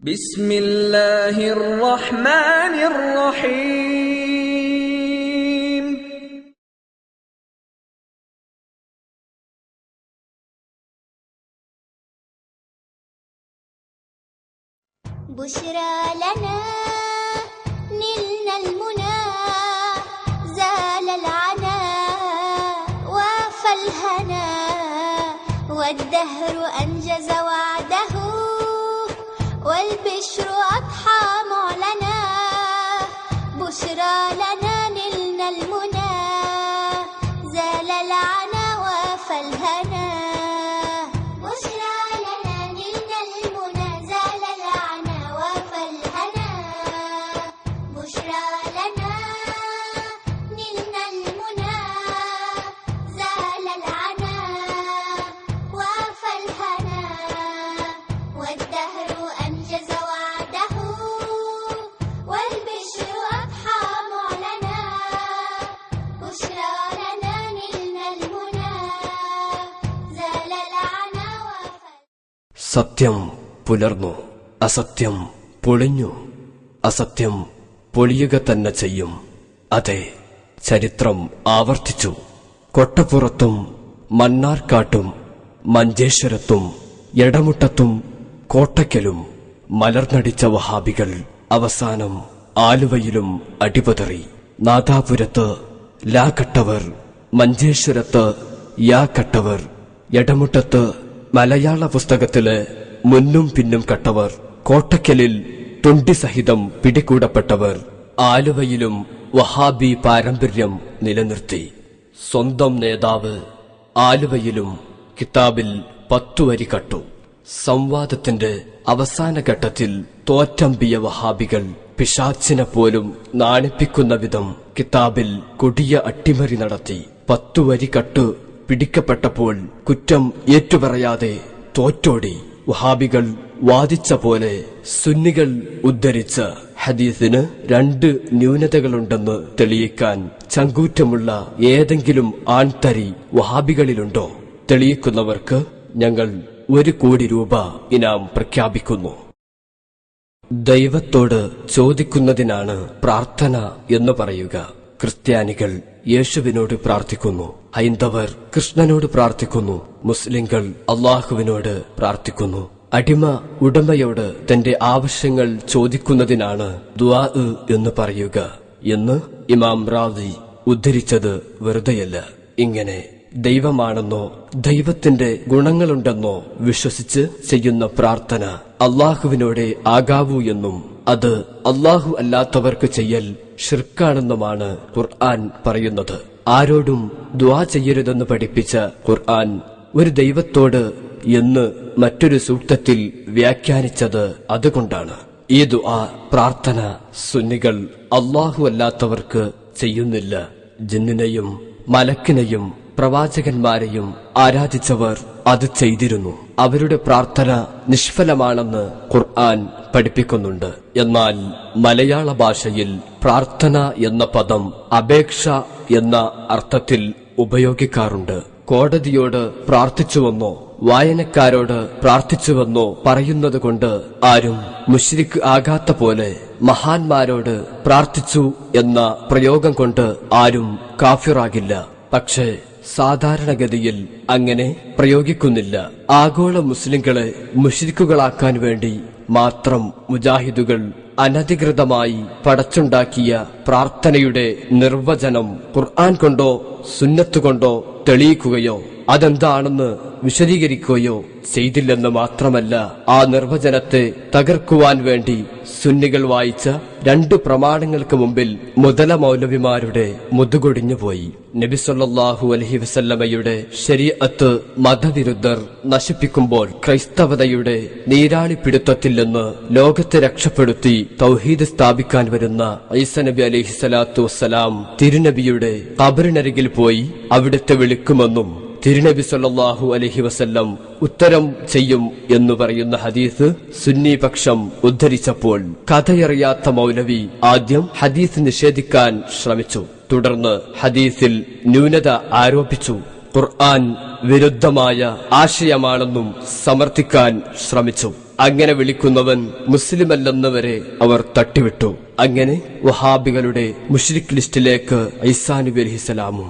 بسم الله الرحمن الرحيم بشرى لنا نلنا المنى زال العنا وافى الهنا والدهر أنجز وعده والبشر أضحى معلنا بشرى لنا نلنا المنى زال العنا وافى الهنا بشرى لنا نلنا المنى زال العنا وافى الهنا بشرى لنا نلنا المنى زال العنا وافى الهنا والدهر أنجز وعده والبشر أضحى معلنا بشرى لنا نلنا المنى زال العنا وافى. സത്യം പുലർന്നു, അസത്യം പൊളിഞ്ഞു, അസത്യം പൊളിയുക തന്നെ ചെയ്യും. അതെ, ചരിത്രം ആവർത്തിച്ചു. കൊട്ടപ്പുറത്തും മണ്ണാർക്കാട്ടും മഞ്ചേശ്വരത്തും എടമുട്ടത്തും കോട്ടയ്ക്കലും മലർന്നടിച്ച വഹാബികൾ അവസാനം ആലുവയിലും അടിപതറി. നാദാപുരത്ത് ലാ കട്ടവർ, മഞ്ചേശ്വരത്ത് യാ കട്ടവർ, എടമുട്ടത്ത് മലയാള പുസ്തകത്തില് മുന്നും പിന്നും കട്ടവർ, കോട്ടയ്ക്കലിൽ തൊണ്ടി സഹിതം പിടികൂടപ്പെട്ടവർ. ആലുവയിലും വഹാബി പാരമ്പര്യം നിലനിർത്തി. സ്വന്തം നേതാവ് ആലുവയിലും കിതാബിൽ 10 വരി കട്ടു. സംവാദത്തിന്റെ അവസാന ഘട്ടത്തിൽ തോറ്റമ്പിയ വഹാബികൾ പിശാച്ചിനെ പോലും നാണിപ്പിക്കുന്ന വിധം കിതാബിൽ കൊടിയ അട്ടിമറി നടത്തി. 10 വരി കട്ട് പിടിക്കപ്പെട്ടപ്പോൾ കുറ്റം ഏറ്റുപറയാതെ തോറ്റോടി. വഹാബികൾ വാദിച്ച പോലെ സുന്നികൾ ഉദ്ധരിച്ച ഹദീസിന് 2 ന്യൂനതകളുണ്ടെന്ന് തെളിയിക്കാൻ ചങ്കൂറ്റമുള്ള ഏതെങ്കിലും ആൺതരി വഹാബികളിലുണ്ടോ? തെളിയിക്കുന്നവർക്ക് ഞങ്ങൾ 1 കോടി രൂപ ഇനാം പ്രഖ്യാപിക്കുന്നു. ദൈവത്തോട് ചോദിക്കുന്നതിനാണ് പ്രാർത്ഥന എന്ന് പറയുക. ക്രിസ്ത്യാനികൾ യേശുവിനോട് പ്രാർത്ഥിക്കുന്നു, ഹൈന്ദവർ കൃഷ്ണനോട് പ്രാർത്ഥിക്കുന്നു, മുസ്ലിങ്ങൾ അള്ളാഹുവിനോട് പ്രാർത്ഥിക്കുന്നു. അടിമ ഉടമയോട് തന്റെ ആവശ്യങ്ങൾ ചോദിക്കുന്നതിനാണ് ദുആ എന്ന് പറയുക എന്ന് ഇമാം റാസി ഉദ്ധരിച്ചത് വെറുതെയല്ല. ഇങ്ങനെ ദൈവമാണെന്നോ ദൈവത്തിന്റെ ഗുണങ്ങളുണ്ടെന്നോ വിശ്വസിച്ച് ചെയ്യുന്ന പ്രാർത്ഥന അള്ളാഹുവിനോടെ ആകാവൂ എന്നും അത് അള്ളാഹു അല്ലാത്തവർക്ക് ചെയ്യൽ ഷിർക്കാണെന്നുമാണ് ഖുർആൻ പറയുന്നത്. ആരോടും ദുആ ചെയ്യരുതെന്ന് പഠിപ്പിച്ച ഖുർആൻ ഒരു ദൈവത്തോട് എന്ന് മറ്റൊരു സൂക്തത്തിൽ വ്യാഖ്യാനിച്ചത് അതുകൊണ്ടാണ്. ഈ ദുആ പ്രാർത്ഥന സുന്നികൾ അള്ളാഹു അല്ലാത്തവർക്ക് ചെയ്യുന്നില്ല. ജിന്നിനെയും മലക്കിനെയും പ്രവാചകന്മാരെയും ആരാധിച്ചവർ അത് ചെയ്തിരുന്നു. അവരുടെ പ്രാർത്ഥന നിഷ്ഫലമാണെന്ന് ഖുർആൻ പഠിപ്പിക്കുന്നുണ്ട്. എന്നാൽ മലയാള ഭാഷയിൽ പ്രാർത്ഥന എന്ന പദം അപേക്ഷ എന്ന അർത്ഥത്തിൽ ഉപയോഗിക്കാറുണ്ട്. കോടതിയോട് പ്രാർത്ഥിച്ചുവെന്നോ വായനക്കാരോട് പ്രാർത്ഥിച്ചുവെന്നോ പറയുന്നത് കൊണ്ട് ആരും മുശ്രിക്ക് ആകാത്ത പോലെ മഹാന്മാരോട് പ്രാർത്ഥിച്ചു എന്ന പ്രയോഗം കൊണ്ട് ആരും കാഫിറാകില്ല. പക്ഷേ സാധാരണഗതിയിൽ അങ്ങനെ പ്രയോഗിക്കുന്നില്ല. ആഗോള മുസ്ലിങ്ങളെ മുശ്രിക്കുകളാക്കാൻ വേണ്ടി മാത്രം മുജാഹിദുകൾ അനധികൃതമായി പടച്ചുണ്ടാക്കിയ പ്രാർത്ഥനയുടെ നിർവചനം ഖുർആൻ കൊണ്ടോ സുന്നത്ത് കൊണ്ടോ തെളിയിക്കുകയോ അതെന്താണെന്ന് വിശദീകരിക്കുകയോ ചെയ്തില്ലെന്ന് മാത്രമല്ല, ആ നിർവചനത്തെ തകർക്കുവാൻ വേണ്ടി സുന്നികൾ വായിച്ച 2 പ്രമാണങ്ങൾക്ക് മുമ്പിൽ മുതല മൗലവിമാരുടെ മുതുകൊടിഞ്ഞുപോയി. നബി സല്ലല്ലാഹു അലൈഹി വസല്ലമയുടെ ശരീഅത്ത് മതവിരുദ്ധർ നശിപ്പിക്കുമ്പോൾ ക്രൈസ്തവതയുടെ നീരാളിപ്പിടുത്തത്തിൽ നിന്ന് ലോകത്തെ രക്ഷപ്പെടുത്തി തൗഹീദ് സ്ഥാപിക്കാൻ വരുന്ന ഈസാ നബി അലൈഹി സ്വലാത്തു വസ്സലാം തിരുനബിയുടെ ഖബറിനരികിൽ പോയി അവിടുത്തെ വിളിക്കുമെന്നും തിരുനബി സല്ലല്ലാഹു അലൈഹി വസല്ലം ഉത്തരം ചെയ്യും എന്ന് പറയുന്ന ഹദീസ് സുന്നി പക്ഷം ഉദ്ധരിച്ചപ്പോൾ കഥയറിയാത്ത മൗലവി ആദ്യം ഹദീസ് നിഷേധിക്കാൻ ശ്രമിച്ചു. തുടർന്ന് ഹദീസിൽ ന്യൂനത ആരോപിച്ചു. ഖുർആൻ വിരുദ്ധമായ ആശയമാണെന്നും സമർത്ഥിക്കാൻ ശ്രമിച്ചു. അങ്ങനെ വിളിക്കുന്നവൻ മുസ്ലിമല്ലെന്ന് വരെ അവർ തട്ടിവിട്ടു. അങ്ങനെ വഹാബികളുടെ മുശ്രിക് ലിസ്റ്റിലേക്ക് ഈസാ നബി അലൈഹിസ്സലാമും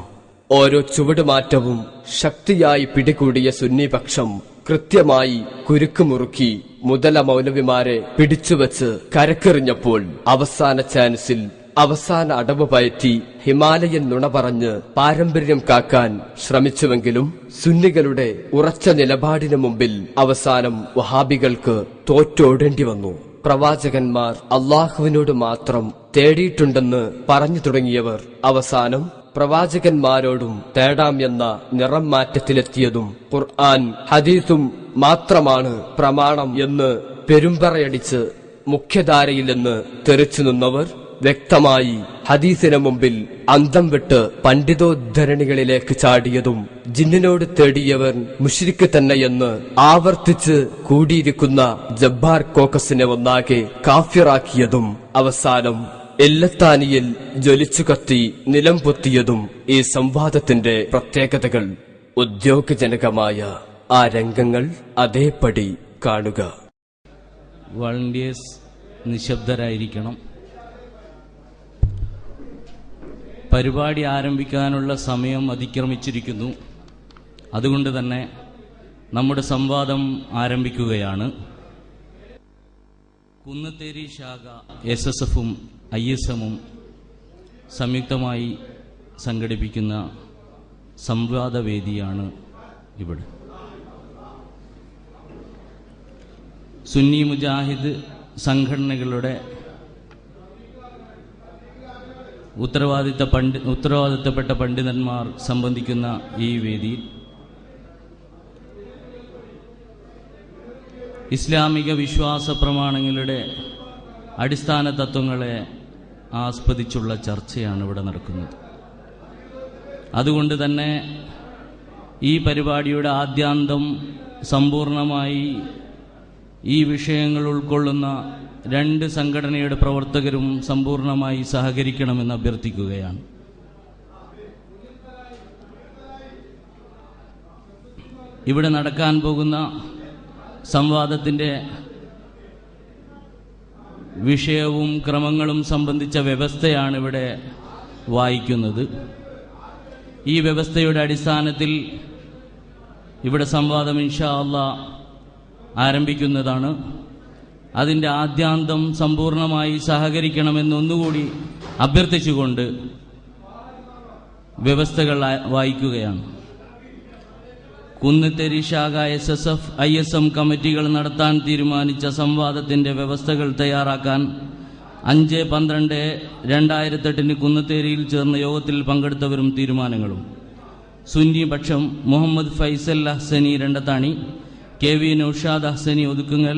ഓരോ ചുവടുമാറ്റവും ശക്തിയായി പിടികൂടിയ സുന്നിപക്ഷം കൃത്യമായി കുരുക്കുമുറുക്കി മുതല മൗലവിമാരെ പിടിച്ചുവച്ച് കരക്കെറിഞ്ഞപ്പോൾ അവസാന ചാൻസിൽ അവസാന അടവ് പയറ്റി ഹിമാലയൻ നുണ പറഞ്ഞ് പാരമ്പര്യം കാക്കാൻ ശ്രമിച്ചുവെങ്കിലും സുന്നികളുടെ ഉറച്ച നിലപാടിനു മുമ്പിൽ അവസാനം വഹാബികൾക്ക് തോറ്റോടേണ്ടി വന്നു. പ്രവാചകന്മാർ അള്ളാഹുവിനോട് മാത്രം തേടിയിട്ടുണ്ടെന്ന് പറഞ്ഞു തുടങ്ങിയവർ അവസാനം പ്രവാചകന്മാരോടും തേടാം എന്ന നിറം മാറ്റത്തിലെത്തിയതും ഖുർആൻ ഹദീസും മാത്രമാണ് പ്രമാണം എന്ന് പെരുമ്പറയടിച്ച് മുഖ്യധാരയിൽ നിന്ന് തെറിച്ചു നിന്നവർ വ്യക്തമായി ഹദീസിന് മുമ്പിൽ അന്തം വിട്ട് പണ്ഡിതോദ്ധരണികളിലേക്ക് ചാടിയതും ജിന്നിനോട് തേടിയവർ മുശ്രിക്ക് തന്നെയെന്ന് ആവർത്തിച്ച് കൂടിയിരിക്കുന്ന ജബ്ബാർ കോക്കസിനെ ഒന്നാകെ കാഫിറാക്കിയതും അവസാനം എല്ലത്താനിയിൽ ജ്വലിച്ചു കത്തി നിലം പൊത്തിയതും ഈ സംവാദത്തിന്റെ പ്രത്യേകതകൾ. ഉദ്യോഗജനകമായ ആ രംഗങ്ങൾ അതേപടി കാണുക. വോളണ്ടിയേഴ്സ് നിശബ്ദരായിരിക്കണം. പരിപാടി ആരംഭിക്കാനുള്ള സമയം അതിക്രമിച്ചിരിക്കുന്നു. അതുകൊണ്ട് തന്നെ നമ്മുടെ സംവാദം ആരംഭിക്കുകയാണ്. കുന്നത്തേരി ശാഖ SSFും ISMും സംയുക്തമായി സംഘടിപ്പിക്കുന്ന സംവാദവേദിയാണ് ഇവിടെ. സുന്നി മുജാഹിദ് സംഘടനകളുടെ ഉത്തരവാദിത്തപ്പെട്ട പണ്ഡിതന്മാർ സംബന്ധിക്കുന്ന ഈ വേദിയിൽ ഇസ്ലാമിക വിശ്വാസ പ്രമാണങ്ങളുടെ അടിസ്ഥാന തത്വങ്ങളെ ആസ്പദിച്ചുള്ള ചർച്ചയാണ് ഇവിടെ നടക്കുന്നത്. അതുകൊണ്ട് തന്നെ ഈ പരിപാടിയുടെ ആദ്യാന്തം സമ്പൂർണമായി ഈ വിഷയങ്ങൾ ഉൾക്കൊള്ളുന്ന രണ്ട് സംഘടനയുടെ പ്രവർത്തകരും സമ്പൂർണമായി സഹകരിക്കണമെന്ന് അഭ്യർത്ഥിക്കുകയാണ്. ഇവിടെ നടക്കാൻ പോകുന്ന സംവാദത്തിൻ്റെ വിഷയവും ക്രമങ്ങളും സംബന്ധിച്ച വ്യവസ്ഥയാണ് ഇവിടെ വായിക്കുന്നത്. ഈ വ്യവസ്ഥയുടെ അടിസ്ഥാനത്തിൽ ഇവിടെ സംവാദം ഇൻഷാ അല്ലാഹ് ആരംഭിക്കുന്നതാണ്. അതിൻ്റെ ആദ്യാന്തം സമ്പൂർണമായി സഹകരിക്കണമെന്നൊന്നുകൂടി അഭ്യർത്ഥിച്ചുകൊണ്ട് വ്യവസ്ഥകൾ വായിക്കുകയാണ്. കുന്നത്തേരി ശാഖ SSF ISM കമ്മിറ്റികൾ നടത്താൻ തീരുമാനിച്ച സംവാദത്തിൻ്റെ വ്യവസ്ഥകൾ തയ്യാറാക്കാൻ 5/12/2008 കുന്നത്തേരിയിൽ ചേർന്ന യോഗത്തിൽ പങ്കെടുത്തവരും തീരുമാനങ്ങളും: സുന്നി പക്ഷം മുഹമ്മദ് ഫൈസൽ അഹ്സനി രണ്ടത്താണി, KV നൌഷാദ് അഹ്സനി ഒതുക്കുങ്ങൽ,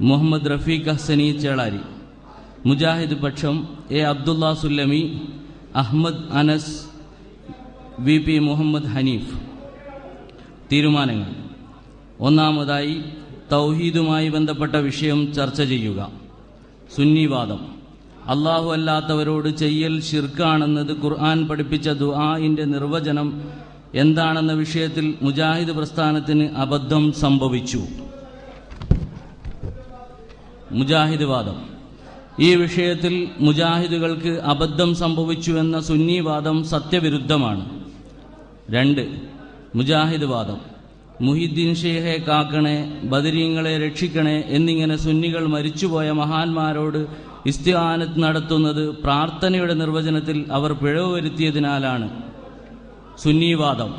മുഹമ്മദ് റഫീഖ് അഹ്സനി ചേളാരി. മുജാഹിദ് പക്ഷം A അബ്ദുള്ള സുല്ലമി, അഹമ്മദ് അനസ്, VP മുഹമ്മദ് ഹനീഫ്. തീരുമാനങ്ങൾ: ഒന്നാമതായി തൗഹീദുമായി ബന്ധപ്പെട്ട വിഷയം ചർച്ച ചെയ്യുക. സുന്നിവാദം: അല്ലാഹു അല്ലാത്തവരോട് ചെയ്യൽ ശിർക്കാണെന്നത് ഖുർആൻ പഠിപ്പിച്ച ദുആഇന്റെ നിർവചനം എന്താണെന്ന വിഷയത്തിൽ മുജാഹിദ് പ്രസ്ഥാനത്തിന് അബദ്ധം സംഭവിച്ചു. മുജാഹിദ് വാദം: ഈ വിഷയത്തിൽ മുജാഹിദുകൾക്ക് അബദ്ധം സംഭവിച്ചുവെന്ന സുന്നിവാദം സത്യവിരുദ്ധമാണ്. 2. മുജാഹിദ് വാദം: മുഹിദ്ദീൻ ഷെയ്ഖെ കാക്കണേ, ബദരീങ്ങളെ രക്ഷിക്കണേ എന്നിങ്ങനെ സുന്നികൾ മരിച്ചുപോയ മഹാന്മാരോട് ഇസ്തിആനത്ത് നടത്തുന്നത് പ്രാർത്ഥനയുടെ നിർവചനത്തിൽ അവർ പിഴവ് വരുത്തിയതിനാലാണ്. സുന്നിവാദം: